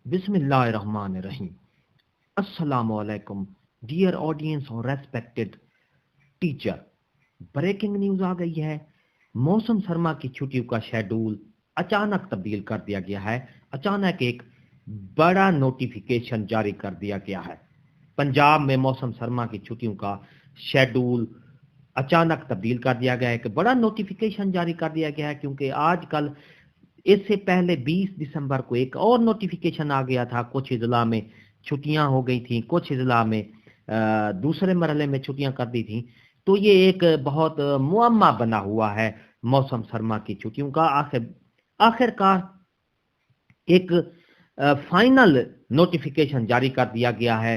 Bismillahirrahmanirrahim. Assalamu alaikum, dear audience और respected teacher. Breaking news आ गई है। मौसम सरमा की छुट्टियों का शेड्यूल अचानक तब्दील कर दिया गया है। अचानक एक बड़ा नोटिफिकेशन जारी कर दिया गया है। पंजाब में मौसम सरमा की छुट्टियों का शेड्यूल अचानक तब्दील कर दिया गया है। एक बड़ा नोटिफिकेशन जारी कर दिया गया है क्योंकि आजकल इससे पहले 20 दिसंबर को एक और नोटिफिकेशन आ गया था। कुछ अजला में छुट्टियां हो गई थी, कुछ अजला में दूसरे मरहले में छुट्टियां कर दी थी। तो ये एक बहुत मुअम्मा बना हुआ है मौसम सरमा की छुट्टियों का। आखिरकार एक फाइनल नोटिफिकेशन जारी कर दिया गया है।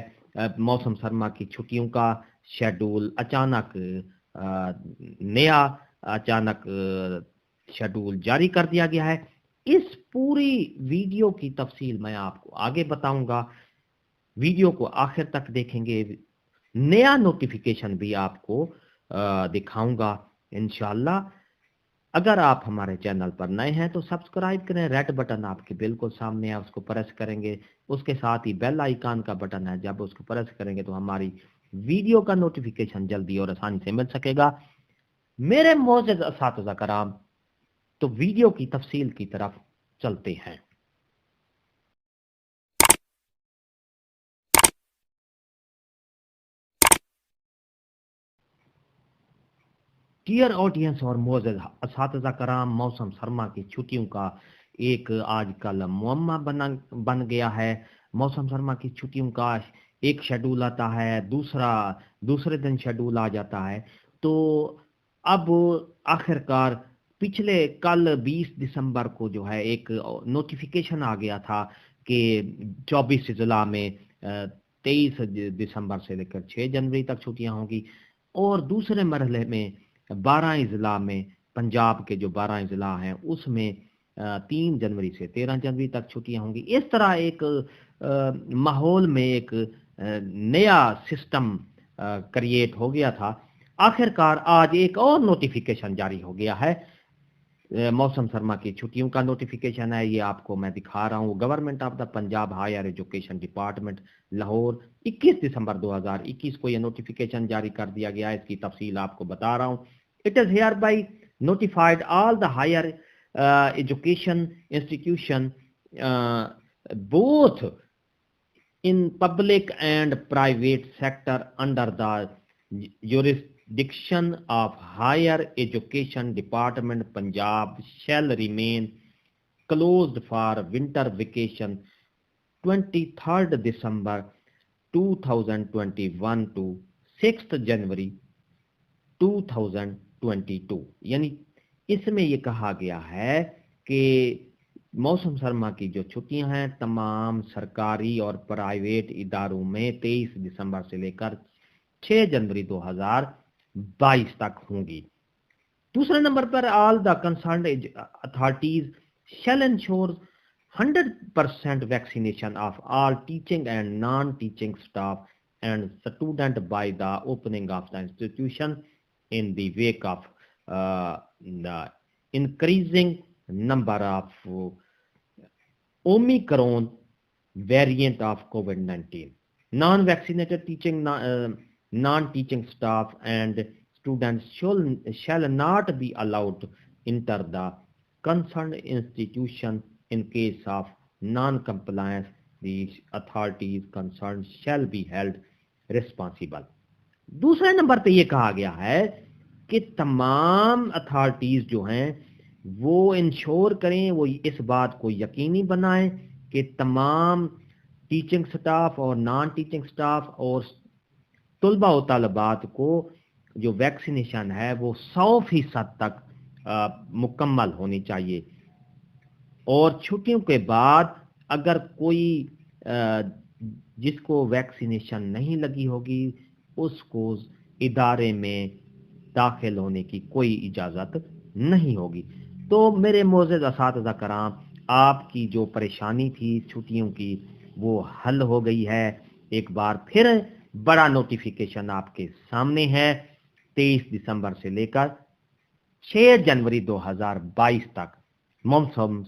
मौसम सरमा की छुट्टियों का शेड्यूल अचानक नया अचानक शेड्यूल जारी कर दिया गया है। इस पूरी वीडियो की तफसील मैं आपको आगे बताऊंगा। वीडियो को आखिर तक देखेंगे। नया नोटिफिकेशन भी आपको दिखाऊंगा इंशाल्लाह। अगर आप हमारे चैनल पर नए हैं तो सब्सक्राइब करें। रेड बटन आपके बिल्कुल सामने है, उसको प्रेस करेंगे। उसके साथ ही बेल आइकन का बटन है, जब उसको प्रेस करेंगे तो हमारी वीडियो का नोटिफिकेशन जल्दी और आसानी से मिल सकेगा। मेरे मोअज़्ज़ज़ असातिज़ा कराम, तो वीडियो की तफसील की तरफ चलते हैं। डियर ऑडियंस और मोअज़्ज़ज़ असातिज़ा कराम, मौसम सरमा की छुट्टियों का एक आजकल मुअम्मा बन गया है। मौसम सरमा की छुट्टियों का एक शेड्यूल आता है, दूसरे दिन शेड्यूल आ जाता है। तो अब आखिरकार पिछले कल 20 दिसंबर को जो है एक नोटिफिकेशन आ गया था कि 24 जिला में 23 दिसंबर से लेकर 6 जनवरी तक छुट्टियां होंगी और दूसरे मरहले में 12 जिला में, पंजाब के जो 12 जिला हैं उसमें 3 जनवरी से 13 जनवरी तक छुट्टियां होंगी। इस तरह एक माहौल में एक नया सिस्टम क्रिएट हो गया था। आखिरकार आज एक और नोटिफिकेशन जारी हो गया है। मौसम सरमा की छुट्टियों का नोटिफिकेशन है, ये आपको मैं दिखा रहा हूँ। Government of the Punjab higher education department Lahore 21 दिसंबर 2021 को ये नोटिफिकेशन जारी कर दिया गया है। इसकी तफसील आपको बता रहा हूँ। It is hereby notified all the higher education institution both in public and private sector under the jurisdiction of Higher Education Department Punjab shall remain closed for winter vacation 23rd December 2021 to 6th January 2022। यानी इसमें ये कहा गया है कि मौसम सरमा की जो छुट्टियां हैं तमाम सरकारी और प्राइवेट इदारों में 23 दिसंबर से लेकर 6 जनवरी 2022 तक होंगी। दूसरे नंबर पर all the concerned authorities shall ensure 100% vaccination of all teaching and non teaching staff and student by the opening of the institution in the wake of the increasing number of Omicron variant of COVID-19. Non-vaccinated non-teaching staff and students shall not be allowed to enter the concerned institution. In case of non-compliance, the authorities concerned shall be held responsible. दूसरे number पे ये कहा गया है कि तमाम authorities जो हैं वो इंश्योर करें, वो इस बात को यकीनी बनाएं कि तमाम टीचिंग स्टाफ और नॉन टीचिंग स्टाफ और तलबा और तालिबात को जो वैक्सीनेशन है वो 100% तक मुकम्मल होनी चाहिए। और छुट्टियों के बाद अगर कोई जिसको वैक्सीनेशन नहीं लगी होगी उसको इदारे में दाखिल होने की कोई इजाज़त नहीं होगी। तो मेरे मोअज़्ज़ज़ असातिज़ा कराम, आपकी जो परेशानी थी छुट्टियों की वो हल हो गई है। एक बार फिर बड़ा नोटिफिकेशन आपके सामने है। 23 दिसंबर से लेकर 6 जनवरी 2022 तक मौसम